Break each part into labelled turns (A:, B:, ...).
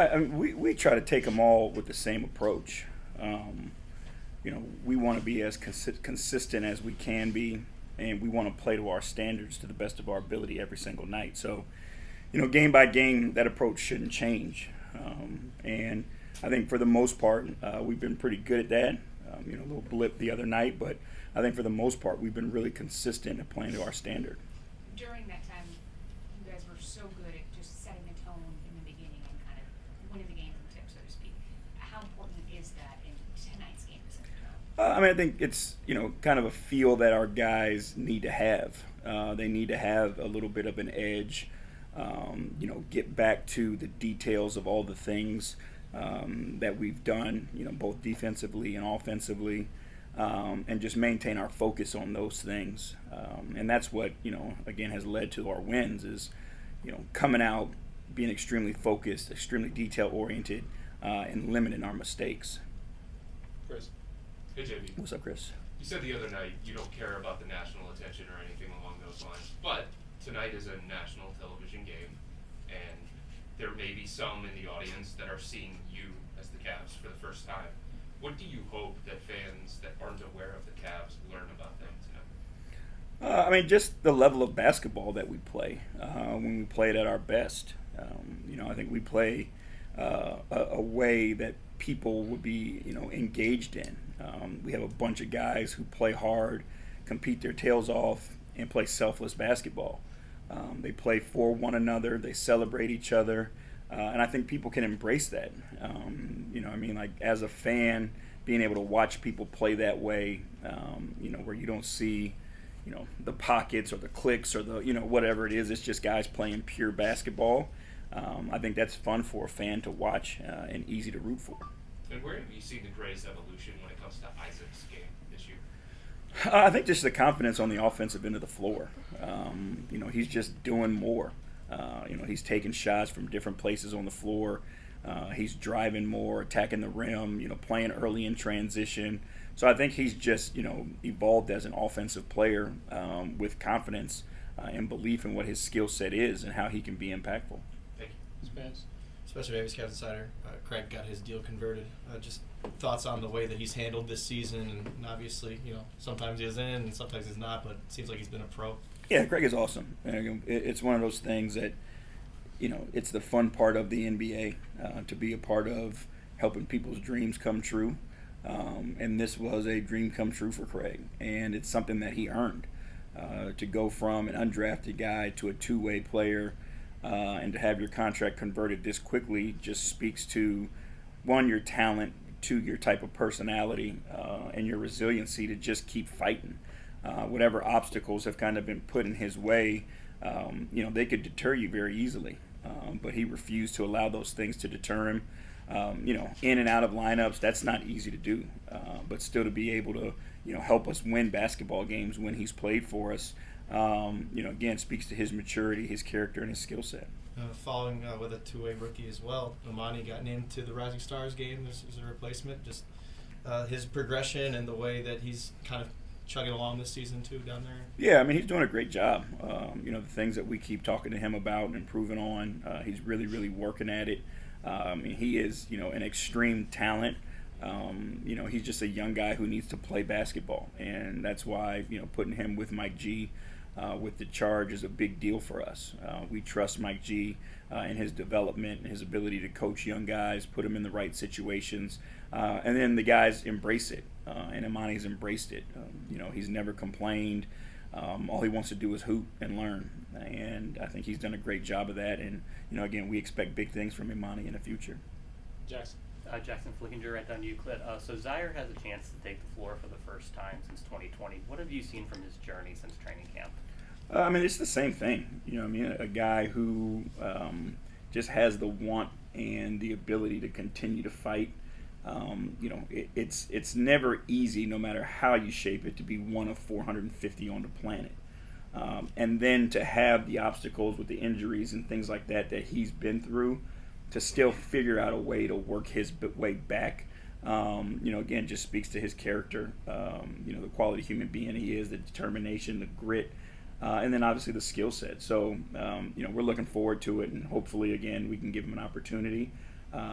A: I mean, we try to take them all with the same approach. We want to be as consistent as we can be, and we want to play to our standards to the best of our ability every single night. So, game by game, that approach shouldn't change. And I think for the most part, we've been pretty good at that. A little blip the other night, but I think for the most part, we've been really consistent at playing to our standard.
B: During that time, you guys were so good at just setting the tone in the beginning and kind of winning the game from the tip, so to speak. How important is that in tonight's game to set the tone?
A: I think it's kind of a feel that our guys need to have. They need to have a little bit of an edge. Get back to the details of all the things that we've done. Both defensively and offensively, and just maintain our focus on those things. And that's what again has led to our wins. Is coming out, being extremely focused, extremely detail oriented, and limiting our mistakes.
C: Chris. Hey, JB.
A: What's up, Chris?
C: You said the other night you don't care about the national attention or anything along those lines, but tonight is a national television game, and there may be some in the audience that are seeing you as the Cavs for the first time. What do you hope that fans that aren't aware of the Cavs learn about them tonight?
A: Just the level of basketball that we play when we play it at our best. I think we play a way that people would be, engaged in. We have a bunch of guys who play hard, compete their tails off, and play selfless basketball. They play for one another. They celebrate each other. And I think people can embrace that. As a fan, being able to watch people play that way, where you don't see, the pockets or the clicks or the, whatever it is. It's just guys playing pure basketball. I think that's fun for a fan to watch and easy to root for.
C: And where have you seen the greatest evolution when it comes to Isaac's game this year?
A: I think just the confidence on the offensive end of the floor. He's just doing more. He's taking shots from different places on the floor. He's driving more, attacking the rim, playing early in transition. So I think he's just, evolved as an offensive player with confidence and belief in what his skill set is and how he can be impactful.
C: Thank you.
D: Spence. Special Davis Cavs Insider. Craig got his deal converted. Just thoughts on the way that he's handled this season, and obviously, sometimes he's in and sometimes he's not, but it seems like he's been a pro.
A: Yeah, Craig is awesome. It's one of those things that, it's the fun part of the NBA to be a part of helping people's dreams come true. And this was a dream come true for Craig, and it's something that he earned. To go from an undrafted guy to a two-way player and to have your contract converted this quickly just speaks to, one, your talent, two, your type of personality, and your resiliency to just keep fighting. Whatever obstacles have kind of been put in his way, they could deter you very easily. But he refused to allow those things to deter him. In and out of lineups, that's not easy to do. But still to be able to, help us win basketball games when he's played for us, again, speaks to his maturity, his character, and his skill set.
D: Following with a two-way rookie as well, Imani got named to the Rising Stars game as a replacement. Just his progression and the way that he's kind of chugging along this season too down there.
A: Yeah, he's doing a great job. The things that we keep talking to him about and improving on, he's really, really working at it. He is, an extreme talent. He's just a young guy who needs to play basketball, and that's why, putting him with Mike G with the charge is a big deal for us. We trust Mike G in his development and his ability to coach young guys, put them in the right situations, and then the guys embrace it, and Imani's embraced it. He's never complained. All he wants to do is hoop and learn, and I think he's done a great job of that. And again, we expect big things from Imani in the future.
C: Jackson.
E: Jackson Flickinger, right down to Euclid. So Zaire has a chance to take the floor for the first time since 2020. What have you seen from his journey since training camp?
A: It's the same thing. A guy who just has the want and the ability to continue to fight. It's never easy, no matter how you shape it, to be one of 450 on the planet. And then to have the obstacles with the injuries and things like that he's been through, to still figure out a way to work his way back, again, just speaks to his character, the quality human being he is, the determination, the grit, and then obviously the skill set. So, we're looking forward to it, and hopefully, again, we can give him an opportunity.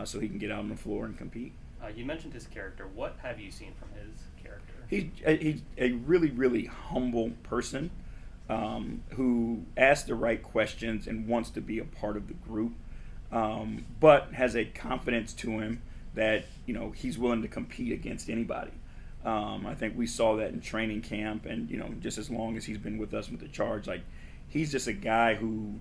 A: so he can get out on the floor and compete.
E: You mentioned his character. What have you seen from his character?
A: He's a really, really humble person who asks the right questions and wants to be a part of the group, but has a confidence to him that he's willing to compete against anybody. I think we saw that in training camp, and just as long as he's been with us with the Charge, like he's just a guy who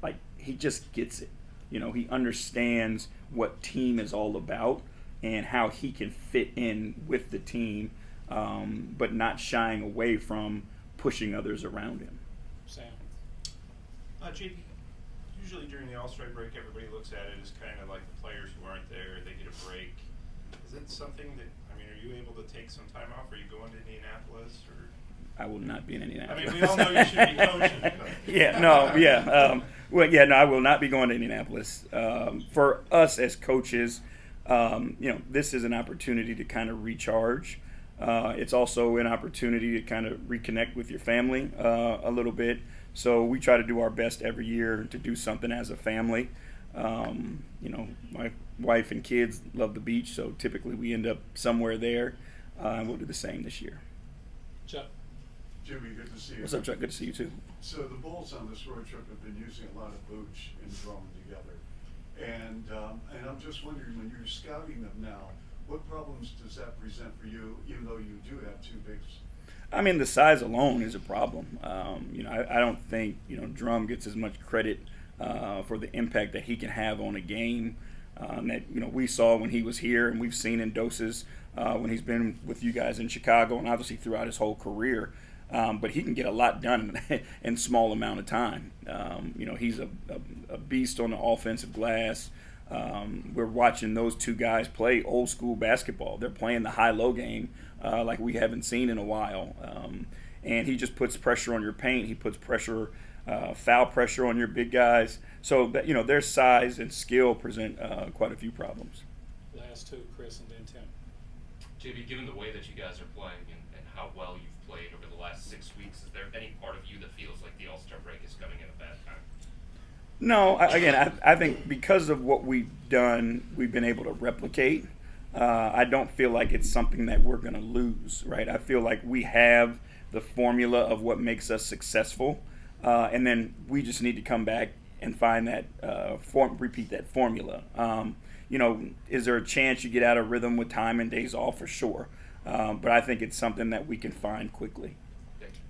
A: like he just gets it. He understands what team is all about and how he can fit in with the team, but not shying away from pushing others around him.
F: Sam.
G: JP, usually during the All-Star break, everybody looks at it as kind of like the players who aren't there, they get a break. Is it something that, are you able to take some time off? Are you going to Indianapolis? Or?
A: I will not be in Indianapolis.
G: We all know you should be coaching. But.
A: I will not be going to Indianapolis. For us as coaches, this is an opportunity to kind of recharge. It's also an opportunity to kind of reconnect with your family a little bit. So we try to do our best every year to do something as a family. My wife and kids love the beach, so typically we end up somewhere there, and we'll do the same this year.
F: Chuck.
H: Jimmy, good to see you.
A: What's up, Chuck? Good to see you too.
H: So the Bulls on this road trip have been using a lot of booch in throwing together. And I'm just wondering, when you're scouting them now, what problems does that present for you, even though you do have two bigs?
A: The size alone is a problem. I don't think, Drum gets as much credit for the impact that he can have on a game that, we saw when he was here, and we've seen in doses when he's been with you guys in Chicago and obviously throughout his whole career. But he can get a lot done in small amount of time. He's a beast on the offensive glass. We're watching those two guys play old school basketball. They're playing the high-low game like we haven't seen in a while. And he just puts pressure on your paint. He puts pressure, foul pressure on your big guys. So that, their size and skill present quite a few problems.
F: Last two, Chris and then Tim.
C: JB, given the way that you guys are playing and how well you've played over the last 6 weeks, is there any part of you that feels like the All-Star break is coming at a bad time?
A: No, I think because of what we've done, we've been able to replicate. I don't feel like it's something that we're going to lose, right? I feel like we have the formula of what makes us successful, and then we just need to come back and find that, repeat that formula. Is there a chance you get out of rhythm with time and days off? For sure. But I think it's something that we can find quickly.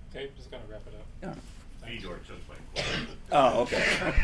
F: Okay, just going to wrap it up.
A: Yeah.
G: George, just playing.
A: Oh, okay.